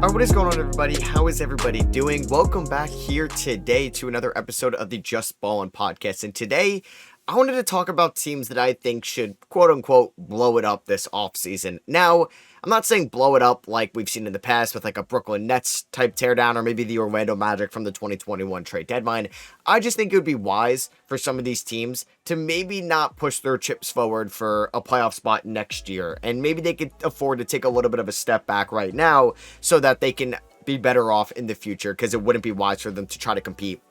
Alright, what is going on, everybody? How is everybody doing? Welcome back here today to another episode of the Just Ballin' podcast. And today, I wanted to talk about teams that I think should, quote-unquote, blow it up this offseason. Now, I'm not saying blow it up like we've seen in the past with like a Brooklyn Nets type teardown or maybe the Orlando Magic from the 2021 trade deadline. I just think it would be wise for some of these teams to maybe not push their chips forward for a playoff spot next year. And maybe they could afford to take a little bit of a step back right now so that they can be better off in the future, because it wouldn't be wise for them to try to compete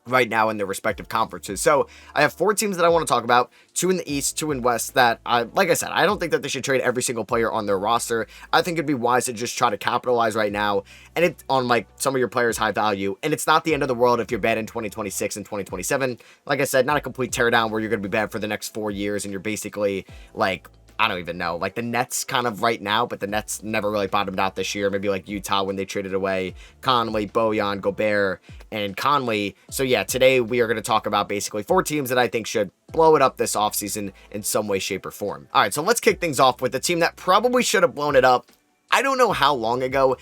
right now in their respective conferences. So I have 4 teams that I want to talk about, 2 in the East, 2 in West, that like I said, I don't think that they should trade every single player on their roster. I think it'd be wise to just try to capitalize right now and it on like some of your players' high value. And it's not the end of the world if you're bad in 2026 and 2027. Like I said, not a complete teardown where you're going to be bad for the next 4 years and you're basically like, I don't even know, like the Nets kind of right now, but the Nets never really bottomed out this year. Maybe like Utah when they traded away Conley, Bojan, Gobert, and Conley. So yeah, today we are going to talk about basically 4 teams that I think should blow it up this offseason in some way, shape, or form. All right, so let's kick things off with the team that probably should have blown it up. I don't know how long ago,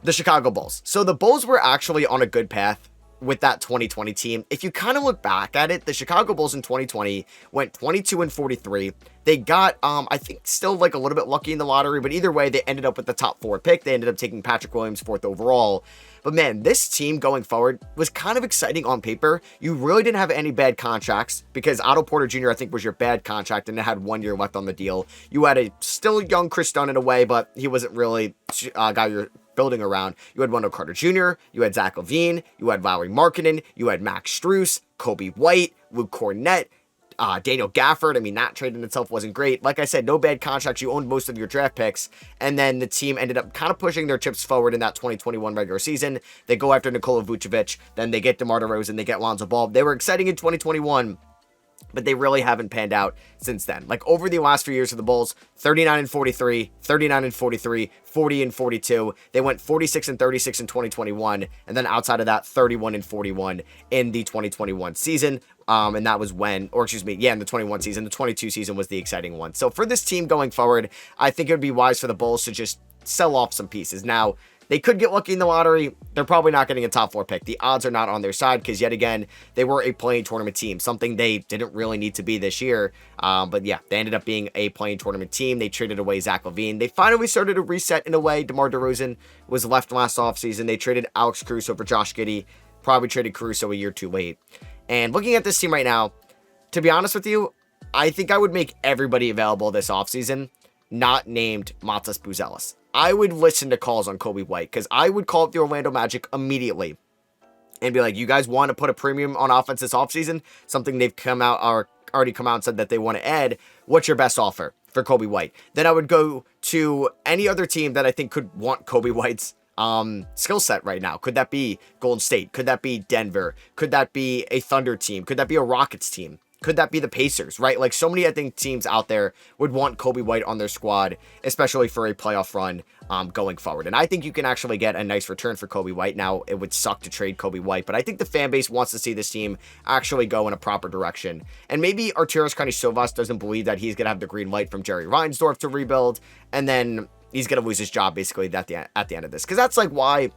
the Chicago Bulls. So the Bulls were actually on a good path with that 2020 team. If you kind of look back at it, the Chicago Bulls in 2020 went 22-43. They got, I think, still like a little bit lucky in the lottery, but either way, they ended up with the top 4 pick. They ended up taking Patrick Williams 4th overall. But man, this team going forward was kind of exciting on paper. You really didn't have any bad contracts because Otto Porter Jr., I think, was your bad contract, and it had 1 year left on the deal. You had a still young Chris Dunn in a way, but he wasn't really a guy you're building around. You had Wendell Carter Jr., you had Zach LaVine, you had Lauri Markkanen, you had Max Strus, Kobe White, Luke Cornett, Daniel Gafford. I mean, that trade in itself wasn't great. Like I said, no bad contracts. You owned most of your draft picks. And then the team ended up kind of pushing their chips forward in that 2021 regular season. They go after Nikola Vucevic. Then they get DeMar DeRozan. They get Lonzo Ball. They were exciting in 2021. But they really haven't panned out since then. Like over the last few years of the Bulls, 39-43, 39-43, 40-42. They went 46-36 in 2021, and then outside of that, 31-41 in the 2021 season. And that was when, or excuse me, yeah, in the 21 season. The 22 season was the exciting one. So for this team going forward, I think it would be wise for the Bulls to just sell off some pieces. Now, they could get lucky in the lottery. They're probably not getting a top 4 pick. The odds are not on their side because, yet again, they were a play-in tournament team, something they didn't really need to be this year. But yeah, they ended up being a play-in tournament team. They traded away Zach LaVine. They finally started to reset in a way. DeMar DeRozan was left last offseason. They traded Alex Caruso for Josh Giddey. Probably traded Caruso a year too late. And looking at this team right now, to be honest with you, I think I would make everybody available this offseason not named Matas Buzelis. I would listen to calls on Kobe White because I would call up the Orlando Magic immediately and be like, you guys want to put a premium on offense this offseason? Something they've already come out and said that they want to add. What's your best offer for Kobe White? Then I would go to any other team that I think could want Kobe White's skill set right now. Could that be Golden State? Could that be Denver? Could that be a Thunder team? Could that be a Rockets team? Could that be the Pacers, right? Like so many, I think, teams out there would want Kobe White on their squad, especially for a playoff run going forward. And I think you can actually get a nice return for Kobe White. Now, it would suck to trade Kobe White, but I think the fan base wants to see this team actually go in a proper direction. And maybe Arturas Karnisovas doesn't believe that he's going to have the green light from Jerry Reinsdorf to rebuild, and then he's going to lose his job basically at the end of this. Because that's like why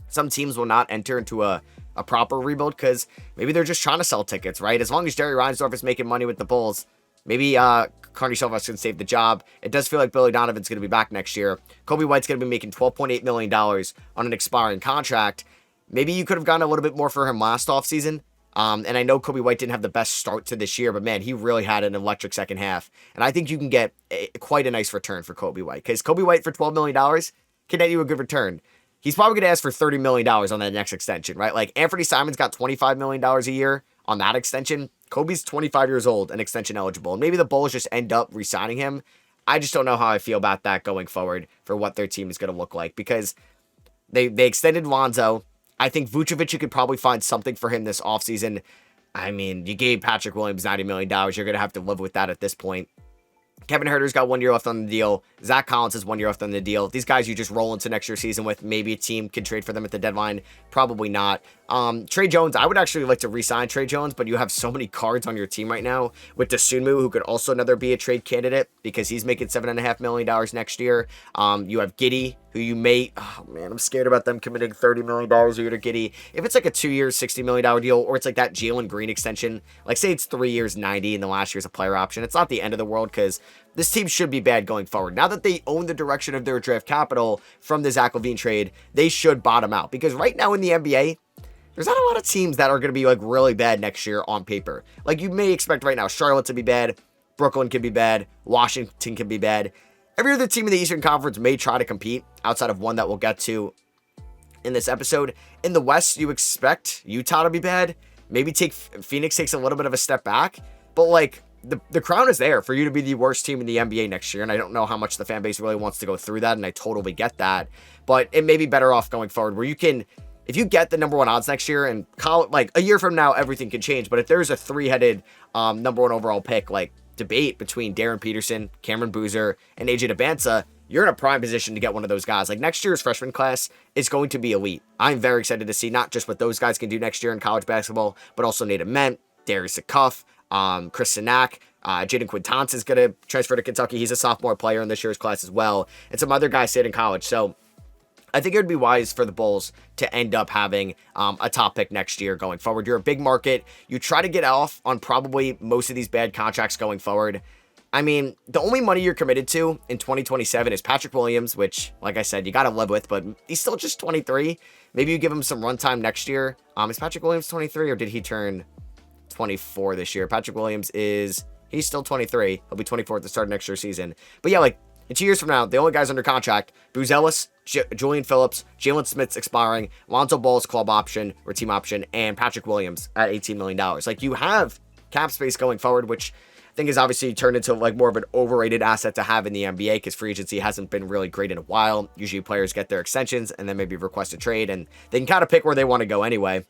some teams will not enter into a proper rebuild, because maybe they're just trying to sell tickets, right? As long as Jerry Reinsdorf is making money with the Bulls, maybe Karnisovas can save the job. It does feel like Billy Donovan's going to be back next year. Kobe White's going to be making $12.8 million on an expiring contract. Maybe you could have gotten a little bit more for him last offseason. And I know Kobe White didn't have the best start to this year, but man, he really had an electric second half. And I think you can get quite a nice return for Kobe White, because Kobe White for $12 million can get you a good return. He's probably going to ask for $30 million on that next extension, right? Like Anthony Simons got $25 million a year on that extension. Kobe's 25 years old and extension eligible. And maybe the Bulls just end up re-signing him. I just don't know how I feel about that going forward for what their team is going to look like, because they extended Lonzo. I think Vucevic, you could probably find something for him this offseason. I mean, you gave Patrick Williams $90 million. You're going to have to live with that at this point. Kevin Huerter's got 1 year left on the deal. Zach Collins has 1 year left on the deal. These guys you just roll into next year's season with. Maybe a team could trade for them at the deadline. Probably not. Trey Jones, I would actually like to re-sign Trey Jones, but you have so many cards on your team right now with Dosunmu, who could also another be a trade candidate because he's making $7.5 million next year. You have Giddey, who you may, oh man, I'm scared about them committing $30 million a year to Giddey. If it's like a 2 year, $60 million deal, or it's like that Jalen Green extension, like say it's 3 years, 90, and the last year's a player option, it's not the end of the world because this team should be bad going forward. Now that they own the direction of their draft capital from the Zach LaVine trade, they should bottom out because right now in the NBA, there's not a lot of teams that are going to be like really bad next year on paper. Like you may expect right now, Charlotte to be bad, Brooklyn can be bad, Washington can be bad. Every other team in the Eastern Conference may try to compete outside of one that we'll get to in this episode. In the West, you expect Utah to be bad. Maybe Phoenix takes a little bit of a step back, but like the crown is there for you to be the worst team in the NBA next year. And I don't know how much the fan base really wants to go through that. And I totally get that, but it may be better off going forward where you can, if you get the number one odds next year and like a year from now, everything can change. But if there's a 3-headed number one overall pick, like debate between Darren Peterson, Cameron Boozer, and AJ Debinsa, you're in a prime position to get one of those guys. Like next year's freshman class is going to be elite. I'm very excited to see not just what those guys can do next year in college basketball, but also Nate Ament, Darius Cuff, Chris Sinak, Jaden Quintanz is going to transfer to Kentucky. He's a sophomore player in this year's class as well. And some other guys stayed in college. So I think it would be wise for the Bulls to end up having a top pick next year going forward. You're a big market. You try to get off on probably most of these bad contracts going forward. I mean, the only money you're committed to in 2027 is Patrick Williams, which, like I said, you got to live with, but he's still just 23. Maybe you give him some runtime next year. Is Patrick Williams 23 or did he turn 24 this year? Patrick Williams he's still 23. He'll be 24 at the start of next year's season. But yeah, like in 2 years from now, the only guys under contract, Booz Ellis, Julian Phillips, Jalen Smith's expiring, Lonzo Ball's club option or team option, and Patrick Williams at $18 million. Like you have cap space going forward, which I think is obviously turned into like more of an overrated asset to have in the NBA because free agency hasn't been really great in a while. Usually players get their extensions and then maybe request a trade and they can kind of pick where they want to go anyway.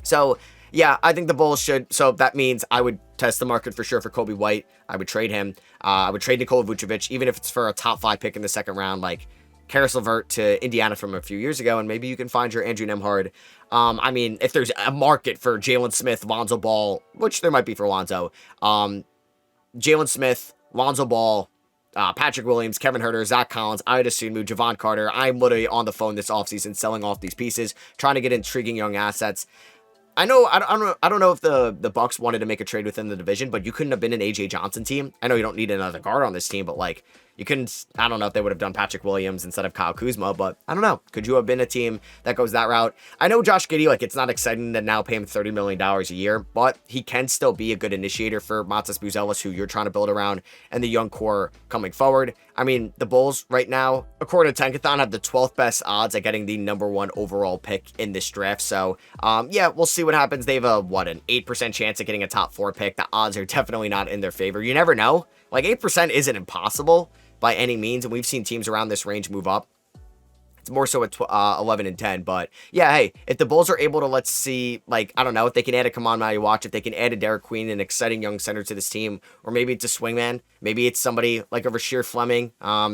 So yeah, I think the Bulls should. So that means I would test the market for sure for Kobe White. I would trade him. I would trade Nikola Vucevic, even if it's for a top 5 pick in the second round, like Karis LeVert to Indiana from a few years ago, and maybe you can find your Andrew Nembhard. I mean, if there's a market for Jalen Smith, Lonzo Ball, which there might be for Lonzo, Jalen Smith, Lonzo Ball, Patrick Williams, Kevin Huerter, Zach Collins, Ayo Dosunmu, Javon Carter. I'm literally on the phone this offseason selling off these pieces, trying to get intriguing young assets. I don't know if the Bucks wanted to make a trade within the division, but you couldn't have been an AJ Johnson team. I know you don't need another guard on this team, but like you couldn't. I don't know if they would have done Patrick Williams instead of Kyle Kuzma, but I don't know. Could you have been a team that goes that route? I know Josh Giddey, like it's not exciting to now pay him $30 million a year, but he can still be a good initiator for Matas Buzelis, who you're trying to build around, and the young core coming forward. I mean, the Bulls right now, according to Tankathon, have the 12th best odds at getting the number 1 overall pick in this draft. So, yeah, we'll see what happens. They have an 8% chance at getting a top 4 pick. The odds are definitely not in their favor. You never know. Like 8% isn't impossible by any means, and we've seen teams around this range move up. It's more so at 11 and 10, but yeah, hey, if the Bulls are able to, let's see, like, I don't know, if they can add a Kaman Watch, if they can add a Derek Queen, an exciting young center to this team, or maybe it's a swingman, maybe it's somebody like a Rasheer Fleming,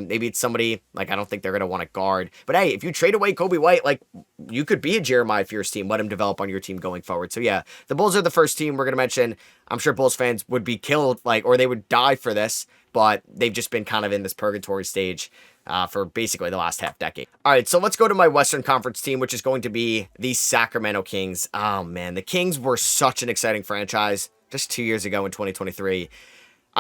maybe it's somebody, like, I don't think they're going to want to guard, but hey, if you trade away Kobe White, like, you could be a Jeremiah Fierce team, let him develop on your team going forward. So yeah, the Bulls are the first team we're going to mention. I'm sure Bulls fans would be killed, like, or they would die for this, but they've just been kind of in this purgatory stage for basically the last half decade. All right, so let's go to my Western Conference team, which is going to be the Sacramento Kings. Oh man, the Kings were such an exciting franchise just 2 years ago in 2023.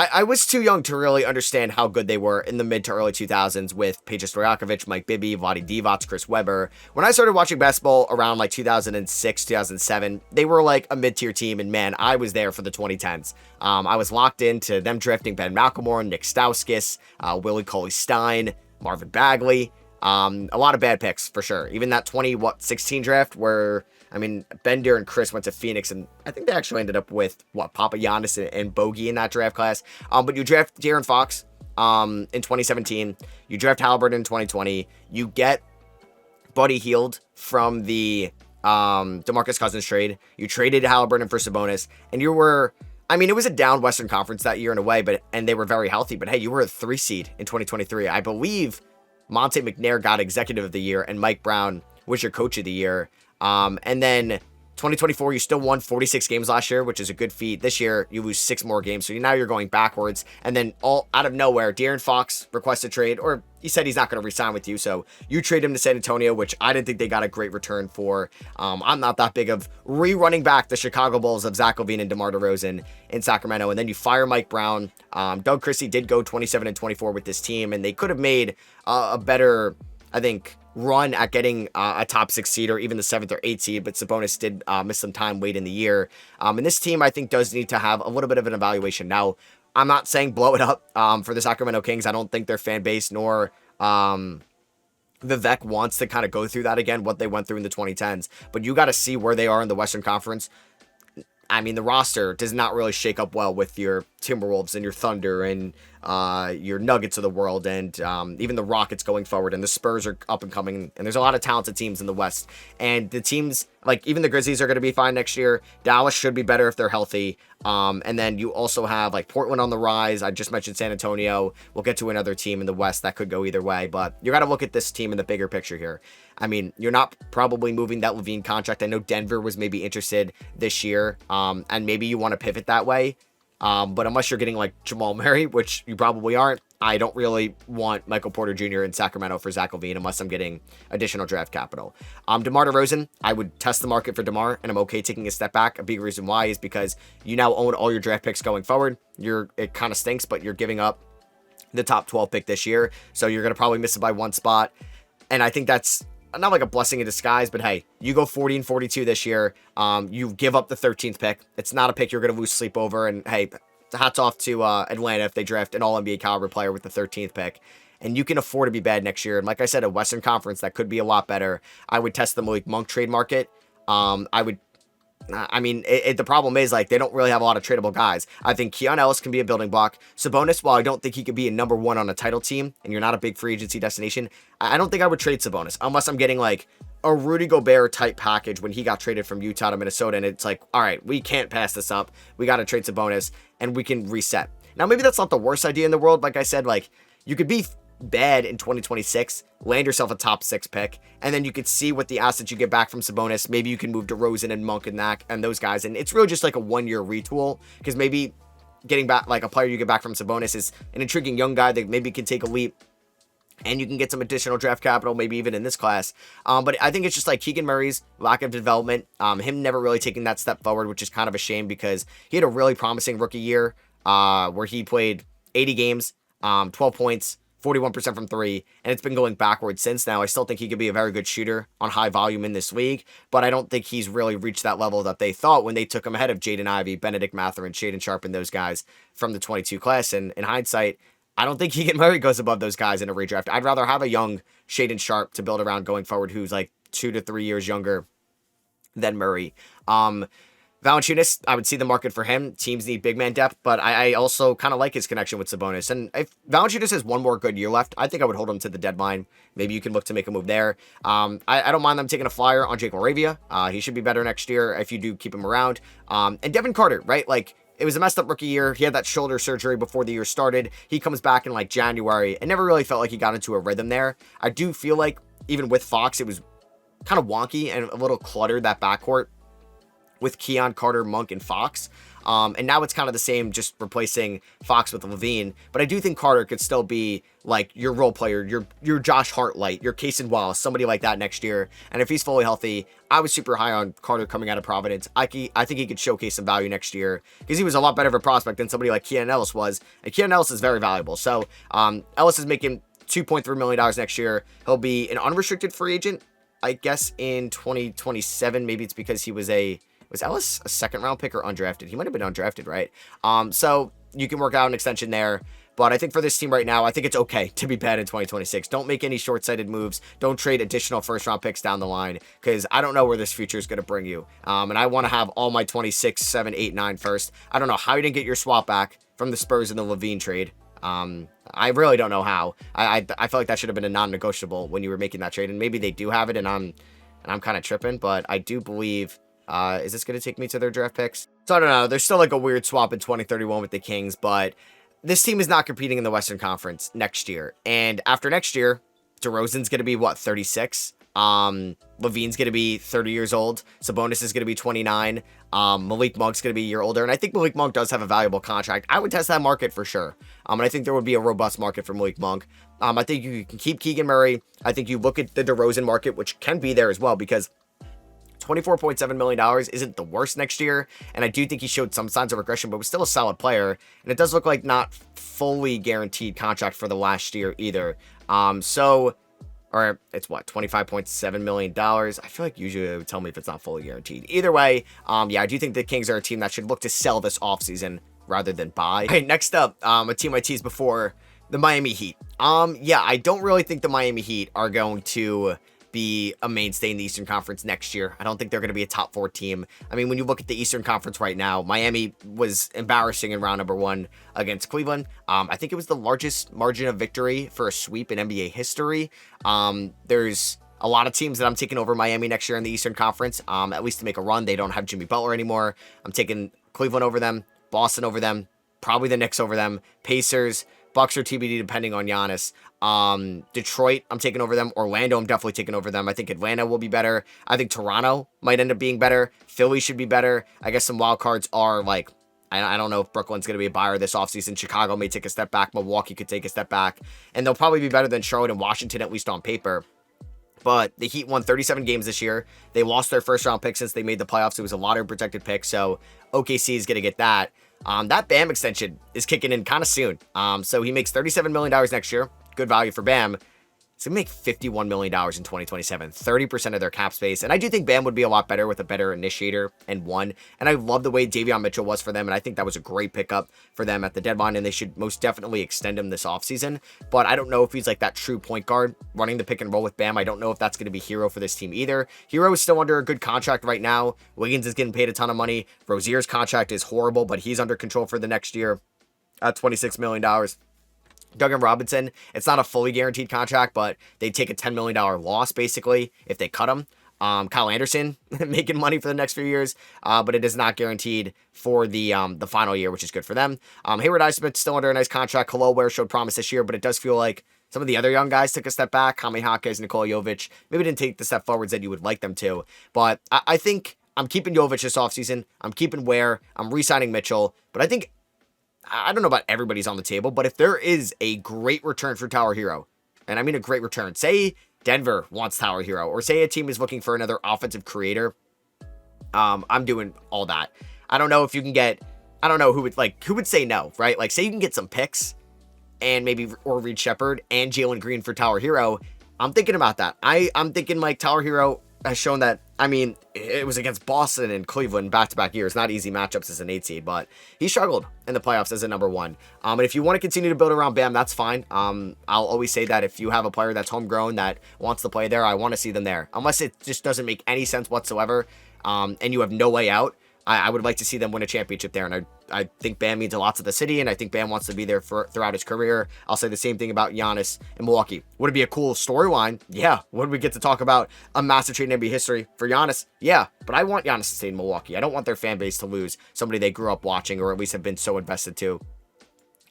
I was too young to really understand how good they were in the mid to early 2000s with Peja Stojakovic, Mike Bibby, Vlade Divac, Chris Webber. When I started watching basketball around like 2006, 2007, they were like a mid-tier team, and man, I was there for the 2010s. I was locked into them drafting Ben McLemore, Nick Stauskas, Willie Cauley-Stein, Marvin Bagley. A lot of bad picks for sure. Even that 2016 draft where, I mean, Bender and Chris went to Phoenix, and I think they actually ended up with Papa Giannis and Bogey in that draft class. But you draft De'Aaron Fox in 2017. You draft Halliburton in 2020. You get Buddy Hield from the DeMarcus Cousins trade. You traded Halliburton for Sabonis, and you were I mean, it was a down Western Conference that year in a way, and they were very healthy. But hey, you were a 3 seed in 2023. I believe Monte McNair got Executive of the Year, and Mike Brown was your Coach of the Year. And then 2024, you still won 46 games last year, which is a good feat. This year, you lose 6 more games, so now you're going backwards. And then all out of nowhere, De'Aaron Fox requested trade, or he said he's not going to resign with you, so you trade him to San Antonio, which I didn't think they got a great return for. I'm not that big of rerunning back the Chicago Bulls of Zach LaVine and DeMar DeRozan in Sacramento, and then you fire Mike Brown. Doug Christie did go 27-24 with this team, and they could have made a better, I think, run at getting a top 6 seed or even the 7th or 8th seed, but Sabonis did miss some time late in the year. And this team, I think, does need to have a little bit of an evaluation. Now, I'm not saying blow it up for the Sacramento Kings. I don't think their fan base nor Vivek wants to kind of go through that again, what they went through in the 2010s. But you got to see where they are in the Western Conference. I mean, the roster does not really shake up well with your Timberwolves and your Thunder and your Nuggets of the world, and even the Rockets going forward, and the Spurs are up and coming, and there's a lot of talented teams in the West, and the teams, like even the Grizzlies are going to be fine next year. Dallas should be better if they're healthy, and then you also have like Portland on the rise. I just mentioned San Antonio. We'll get to another team in the West that could go either way, but you got to look at this team in the bigger picture here. I mean, you're not probably moving that LaVine contract. I know Denver was maybe interested this year, and maybe you want to pivot that way. But unless you're getting like Jamal Murray, which you probably aren't, I don't really want Michael Porter Jr. in Sacramento for Zach LaVine unless I'm getting additional draft capital. DeMar DeRozan, I would test the market for DeMar, and I'm okay taking a step back. A big reason why is because you now own all your draft picks going forward. It kind of stinks, but you're giving up the top 12 pick this year, so you're going to probably miss it by 1 spot. And I think that's not like a blessing in disguise, but hey, you go 40-42 this year. You give up the 13th pick. It's not a pick you're going to lose sleep over. And hey, hats off to Atlanta if they draft an all-NBA caliber player with the 13th pick. And you can afford to be bad next year. And like I said, a Western Conference that could be a lot better. I would test the Malik Monk trade market. The problem is, like, they don't really have a lot of tradable guys. I think Keon Ellis can be a building block. Sabonis, while I don't think he could be a number 1 on a title team, and you're not a big free agency destination, I don't think I would trade Sabonis, unless I'm getting, like, a Rudy Gobert type package when he got traded from Utah to Minnesota, and it's like, all right, we can't pass this up. We got to trade Sabonis, and we can reset. Now, maybe that's not the worst idea in the world. Like I said, like, you could be bad in 2026, land yourself a top 6 pick, and then you could see what the assets you get back from Sabonis. Maybe you can move DeRozan and Monk and those guys, and it's really just like a 1-year retool, because maybe getting back like a player you get back from Sabonis is an intriguing young guy that maybe can take a leap, and you can get some additional draft capital, maybe even in this class. But I think it's just like Keegan Murray's lack of development, him never really taking that step forward, which is kind of a shame because he had a really promising rookie year where he played 80 games, 12 points, 41% from 3, and it's been going backwards since. Now, I still think he could be a very good shooter on high volume in this league, but I don't think he's really reached that level that they thought when they took him ahead of Jaden Ivey, Benedict Mathurin, Shaedon Sharpe, and those guys from the 22 class. And in hindsight, I don't think Keegan Murray goes above those guys in a redraft. I'd rather have a young Shaedon Sharpe to build around going forward who's like 2 to 3 years younger than Murray. Valanciunas, I would see the market for him. Teams need big man depth, but I also kind of like his connection with Sabonis. And if Valanciunas has 1 more good year left, I think I would hold him to the deadline. Maybe you can look to make a move there. I don't mind them taking a flyer on Jake Laravia. He should be better next year if you do keep him around. And Devin Carter, right? Like, it was a messed up rookie year. He had that shoulder surgery before the year started. He comes back in like January. It never really felt like he got into a rhythm there. I do feel like even with Fox, it was kind of wonky and a little cluttered, that backcourt with Keon, Carter, Monk, and Fox. And now it's kind of the same, just replacing Fox with LaVine. But I do think Carter could still be like your role player, your Josh Hart light, your Cason Wallace, somebody like that next year. And if he's fully healthy, I was super high on Carter coming out of Providence. I think he could showcase some value next year because he was a lot better of a prospect than somebody like Keon Ellis was. And Keon Ellis is very valuable. So Ellis is making $2.3 million next year. He'll be an unrestricted free agent, I guess, in 2027. Maybe it's because he was Ellis a 2nd round pick or undrafted? He might have been undrafted, right? So you can work out an extension there. But I think for this team right now, I think it's okay to be bad in 2026. Don't make any short-sighted moves. Don't trade additional first-round picks down the line because I don't know where this future is going to bring you. And I want to have all my 26, 7, 8, 9 first. I don't know how you didn't get your swap back from the Spurs in the LaVine trade. I really don't know how. I feel like that should have been a non-negotiable when you were making that trade. And maybe they do have it, and I'm kind of tripping. But I do believe... is this going to take me to their draft picks? So I don't know. There's still like a weird swap in 2031 with the Kings, but this team is not competing in the Western Conference next year. And after next year, DeRozan's going to be, what, 36? Levine's going to be 30 years old. Sabonis is going to be 29. Malik Monk's going to be a year older. And I think Malik Monk does have a valuable contract. I would test that market for sure. And I think there would be a robust market for Malik Monk. I think you can keep Keegan Murray. I think you look at the DeRozan market, which can be there as well, because $24.7 million isn't the worst next year, and I do think he showed some signs of regression, but was still a solid player, and it does look like not fully guaranteed contract for the last year either. Or it's what, $25.7 million. I feel like usually it would tell me if it's not fully guaranteed. Either way, yeah, I do think the Kings are a team that should look to sell this offseason rather than buy. All right, next up, a team I teased before, the Miami Heat. Yeah, I don't really think the Miami Heat are going to be a mainstay in the Eastern Conference next year. I don't think they're going to be a top 4 team. I mean, when you look at the Eastern Conference right now, Miami was embarrassing in round number 1 against Cleveland. I think it was the largest margin of victory for a sweep in NBA history. There's a lot of teams that I'm taking over Miami next year in the Eastern Conference, at least to make a run. They don't have Jimmy Butler anymore. I'm taking Cleveland over them, Boston over them, probably the Knicks over them, Pacers, Bucks or TBD depending on Giannis. Detroit, I'm taking over them. Orlando, I'm definitely taking over them. I think Atlanta will be better. I think Toronto might end up being better. Philly should be better. I guess some wild cards are like, I don't know if Brooklyn's going to be a buyer this offseason. Chicago may take a step back. Milwaukee could take a step back. And they'll probably be better than Charlotte and Washington, at least on paper. But the Heat won 37 games this year. They lost their first round pick since they made the playoffs. It was a lottery protected pick, so OKC is going to get that. That Bam extension is kicking in kind of soon. So he makes $37 million next year. Good value for Bam. It's going to make $51 million in 2027, 30% of their cap space. And I do think Bam would be a lot better with a better initiator and one. And I love the way Davion Mitchell was for them. And I think that was a great pickup for them at the deadline. And they should most definitely extend him this offseason. But I don't know if he's like that true point guard running the pick and roll with Bam. I don't know if that's going to be Hero for this team either. Hero is still under a good contract right now. Wiggins is getting paid a ton of money. Rozier's contract is horrible, but he's under control for the next year at $26 million. Duncan Robinson, it's not a fully guaranteed contract, but they take a $10 million loss, basically, if they cut him. Kyle Anderson, making money for the next few years, but it is not guaranteed for the final year, which is good for them. Hayward Highsmith still under a nice contract. Khalil Ware showed promise this year, but it does feel like some of the other young guys took a step back. Jaime Jaquez, Nikola Jovic, maybe didn't take the step forwards that you would like them to. But I think I'm keeping Jovic this offseason. I'm keeping Ware. I'm re-signing Mitchell. But I don't know about everybody's on the table, but if there is a great return for Tyler Hero, and I mean a great return, say Denver wants Tyler Hero, or say a team is looking for another offensive creator, I'm doing all that. I don't know if you can get, I don't know who would say no, right? Like, say you can get some picks and maybe, or Reed Shepherd and Jalen Green for Tyler Hero. I'm thinking about that. I'm thinking like Tyler Hero has shown that, I mean, it was against Boston and Cleveland back-to-back years. Not easy matchups as an 8 seed, but he struggled in the playoffs as a number 1. And if you want to continue to build around Bam, that's fine. I'll always say that if you have a player that's homegrown that wants to play there, I want to see them there. Unless it just doesn't make any sense whatsoever, and you have no way out, I would like to see them win a championship there. And I think Bam means a lot to the city, and I think Bam wants to be there throughout his career. I'll say the same thing about Giannis in Milwaukee. Would it be a cool storyline? Yeah. Would we get to talk about a massive trade in NBA history for Giannis? Yeah. But I want Giannis to stay in Milwaukee. I don't want their fan base to lose somebody they grew up watching, or at least have been so invested to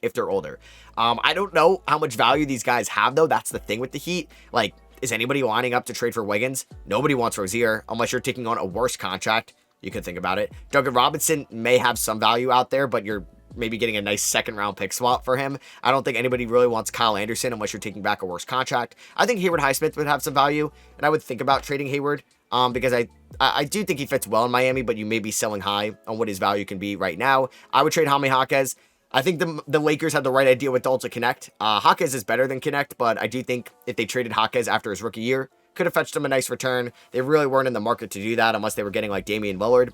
if they're older. I don't know how much value these guys have, though. That's the thing with the Heat. Like, is anybody lining up to trade for Wiggins? Nobody wants Rozier, unless you're taking on a worse contract. You could think about it. Duncan Robinson may have some value out there, but you're maybe getting a nice second-round pick swap for him. I don't think anybody really wants Kyle Anderson unless you're taking back a worse contract. I think Hayward Highsmith would have some value, and I would think about trading Hayward because I do think he fits well in Miami, but you may be selling high on what his value can be right now. I would trade Jaime Jaquez. I think the Lakers had the right idea with Dalton Connect. Jaquez is better than Connect, but I do think if they traded Jaquez after his rookie year, could have fetched them a nice return. They really weren't in the market to do that unless they were getting like Damian Lillard.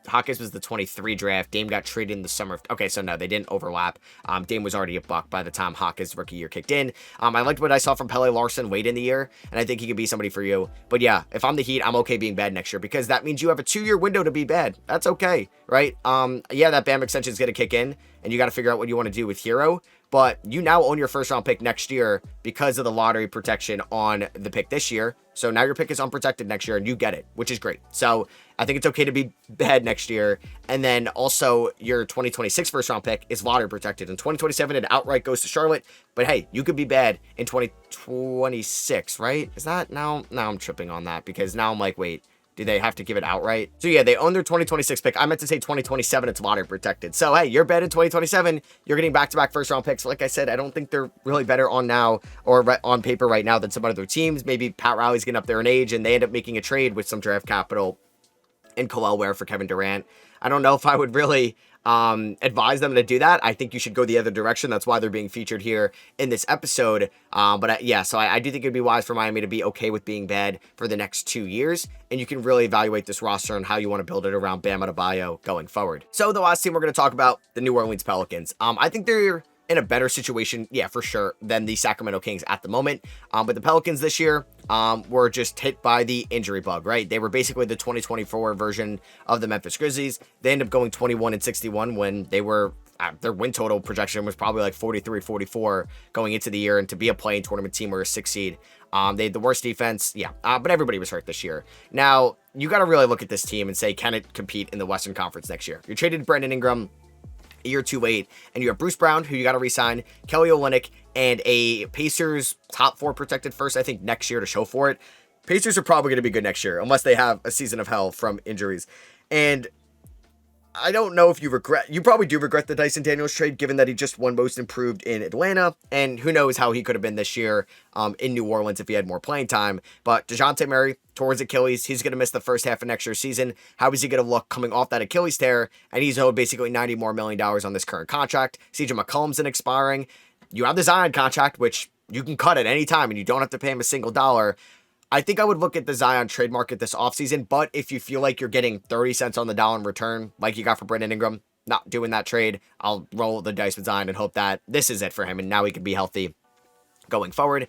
Hawkins was the 23 draft. Dame got traded in the summer. Okay, so no, they didn't overlap. Dame was already a Buck by the time Hawkins' rookie year kicked in. I liked what I saw from Pele Larson late in the year, and I think he could be somebody for you. But yeah, if I'm the Heat, I'm okay being bad next year because that means you have a 2-year window to be bad. That's okay, right? Yeah, that Bam extension is going to kick in, and you got to figure out what you want to do with Hero. but you now own your first round pick next year because of the lottery protection on the pick this year. So now your pick is unprotected next year and you get it, which is great. So I think it's okay to be bad next year. And then also your 2026 first round pick is lottery protected. In 2027, it outright goes to Charlotte. But hey, you could be bad in 2026, right? Is that now I'm tripping on that because now I'm like, wait, do they have to give it outright? So yeah, they own their 2026 pick. I meant to say 2027, it's lottery protected. So hey, you're bad in 2027. You're getting back-to-back first-round picks. Like I said, I don't think they're really better on now or on paper right now than some other teams. Maybe Pat Riley's getting up there in age and they end up making a trade with some draft capital in Khalil Ware for Kevin Durant. I don't know if I would really advise them to do that. I think you should go the other direction. That's why they're being featured here in this episode. So I do think it'd be wise for Miami to be okay with being bad for the next 2 years. And you can really evaluate this roster and how you want to build it around Bam Adebayo going forward. So the last team we're going to talk about, the New Orleans Pelicans. I think they're in a better situation, yeah, for sure, than the Sacramento Kings at the moment. But the Pelicans this year were just hit by the injury bug, right? They were basically the 2024 version of the Memphis Grizzlies. They ended up going 21-61 when they were, their win total projection was probably like 43-44 going into the year. And to be a play-in tournament team or a 6 seed, they had the worst defense, yeah, but everybody was hurt this year. Now, you got to really look at this team and say, can it compete in the Western Conference next year? You traded Brandon Ingram a year too late, and you have Bruce Brown, who you got to re-sign, Kelly Olynyk, and a Pacers top 4 protected first, I think, next year to show for it. Pacers are probably going to be good next year, unless they have a season of hell from injuries. And I don't know if you probably do regret the Dyson Daniels trade, given that he just won Most Improved in Atlanta, and who knows how he could have been this year in New Orleans if he had more playing time. But DeJounte Murray, towards Achilles, he's going to miss the first half of next year's season. How is he going to look coming off that Achilles tear? And he's owed basically $90 million on this current contract. CJ McCollum's an expiring. You have the Zion contract, which you can cut at any time, and you don't have to pay him a single dollar. I think I would look at the Zion trade market this offseason, but if you feel like you're getting 30 cents on the dollar in return, like you got for Brandon Ingram, not doing that trade, I'll roll the dice with Zion and hope that this is it for him, and now he can be healthy going forward.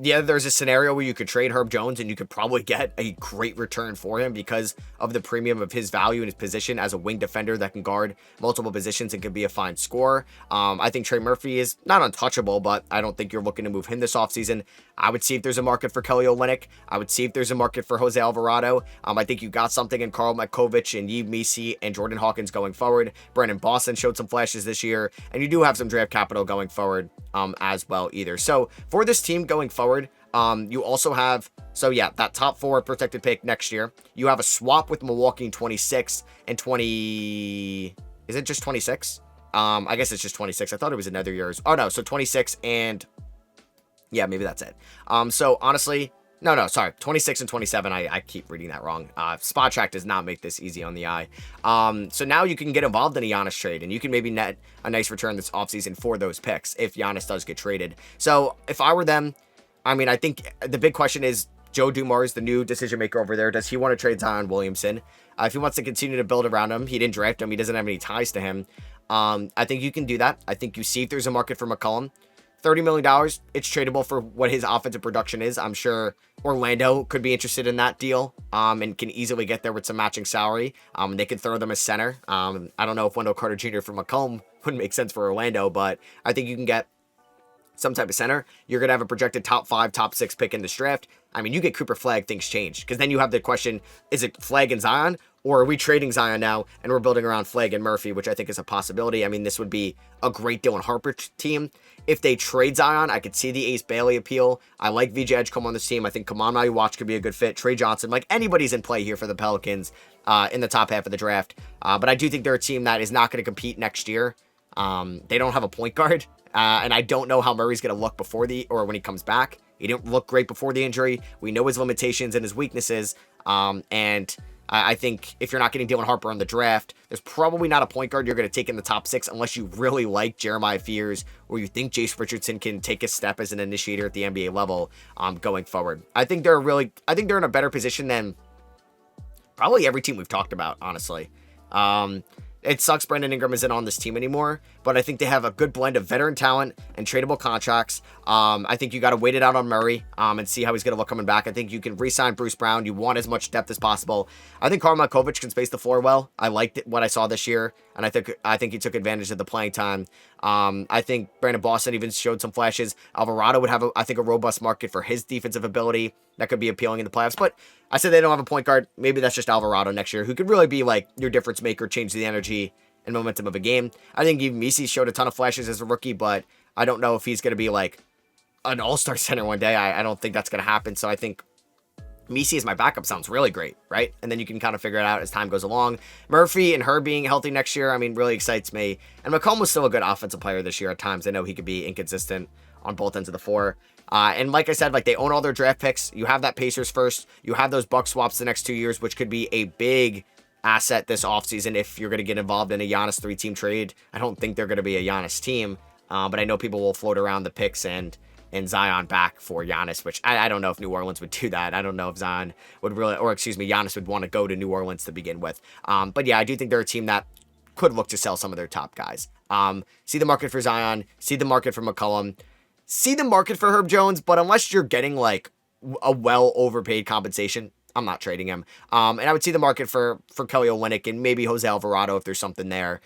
Yeah, there's a scenario where you could trade Herb Jones and you could probably get a great return for him because of the premium of his value and his position as a wing defender that can guard multiple positions and can be a fine scorer. I think Trey Murphy is not untouchable, but I don't think you're looking to move him this offseason. I would see if there's a market for Kelly Olynyk. I would see if there's a market for Jose Alvarado. I think you got something in Karl Matkovic and Yves Missi and Jordan Hawkins going forward. Brandon Boston showed some flashes this year, and you do have some draft capital going forward as well either. So for this team going forward, you also have, that top 4 protected pick next year. You have a swap with Milwaukee in 26 and 20. Is it just 26? I guess it's just 26. I thought it was another year's. Oh no, so 26 and yeah, maybe that's it. So honestly, sorry, 26 and 27. I keep reading that wrong. Spot Track does not make this easy on the eye. So now you can get involved in a Giannis trade, and you can maybe net a nice return this offseason for those picks if Giannis does get traded. So if I were them, I think the big question is Joe Dumars, the new decision maker over there. Does he want to trade Zion Williamson? If he wants to continue to build around him, he didn't draft him. He doesn't have any ties to him. I think you can do that. I think you see if there's a market for McCollum. $30 million, it's tradable for what his offensive production is. I'm sure Orlando could be interested in that deal and can easily get there with some matching salary. They could throw them as center. I don't know if Wendell Carter Jr. for McCollum would make sense for Orlando, but I think you can get some type of center. You're going to have a projected top 5, top 6 pick in this draft. You get Cooper Flag, things change. Because then you have the question, is it Flag and Zion? Or are we trading Zion now and we're building around Flag and Murphy, which I think is a possibility. This would be a great Dylan Harper team. If they trade Zion, I could see the Ace Bailey appeal. I like VJ Edgecombe on this team. I think Kaman Watch could be a good fit. Trey Johnson, like anybody's in play here for the Pelicans in the top half of the draft. But I do think they're a team that is not going to compete next year. They don't have a point guard. And I don't know how Murray's going to look when he comes back. He didn't look great before the injury. We know his limitations and his weaknesses. And I think if you're not getting Dylan Harper on the draft, there's probably not a point guard you're going to take in the top 6 unless you really like Jeremiah Fears or you think Jace Richardson can take a step as an initiator at the NBA level going forward. I think they're in a better position than probably every team we've talked about, honestly. It sucks Brandon Ingram isn't on this team anymore, but I think they have a good blend of veteran talent and tradable contracts. I think you got to wait it out on Murray and see how he's going to look coming back. I think you can re-sign Bruce Brown. You want as much depth as possible. I think Karl Malkovich can space the floor well. I liked what I saw this year, and I think he took advantage of the playing time. I think Brandon Boston even showed some flashes. Alvarado would have, I think, a robust market for his defensive ability that could be appealing in the playoffs. But I said they don't have a point guard. Maybe that's just Alvarado next year, who could really be like your difference maker, change the energy and momentum of a game. I think even Misi showed a ton of flashes as a rookie, but I don't know if he's going to be like an all-star center one day. I don't think that's going to happen. So I think Misi as my backup sounds really great, right? And then you can kind of figure it out as time goes along. Murphy and her being healthy next year, I mean, really excites me. And McCollum was still a good offensive player this year at times. I know he could be inconsistent on both ends of the floor. And like I said, like they own all their draft picks. You have that Pacers first. You have those Buck swaps the next 2 years, which could be a big asset this offseason if you're going to get involved in a Giannis 3-team trade. I don't think they're going to be a Giannis team, but I know people will float around the picks and Zion back for Giannis, which I don't know if New Orleans would do that. I don't know if Zion would really, or excuse me, Giannis would want to go to New Orleans to begin with. But yeah, I do think they're a team that could look to sell some of their top guys. See the market for Zion, see the market for McCollum, see the market for Herb Jones, but unless you're getting like a well overpaid compensation, I'm not trading him. And I would see the market for Kelly Olynyk and maybe Jose Alvarado if there's something there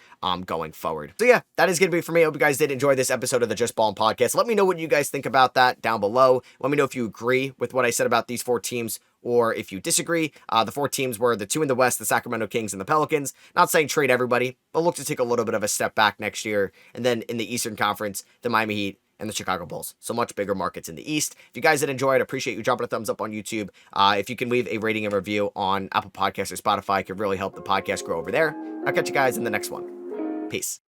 going forward. So yeah, that is going to be it for me. I hope you guys did enjoy this episode of the Just Ballin' Podcast. Let me know what you guys think about that down below. Let me know if you agree with what I said about these 4 teams or if you disagree. The 4 teams were the 2 in the West, the Sacramento Kings and the Pelicans. Not saying trade everybody, but look to take a little bit of a step back next year. And then in the Eastern Conference, the Miami Heat and the Chicago Bulls. So much bigger markets in the East. If you guys did enjoy it, I appreciate you dropping a thumbs up on YouTube. If you can leave a rating and review on Apple Podcasts or Spotify, it could really help the podcast grow over there. I'll catch you guys in the next one. Peace.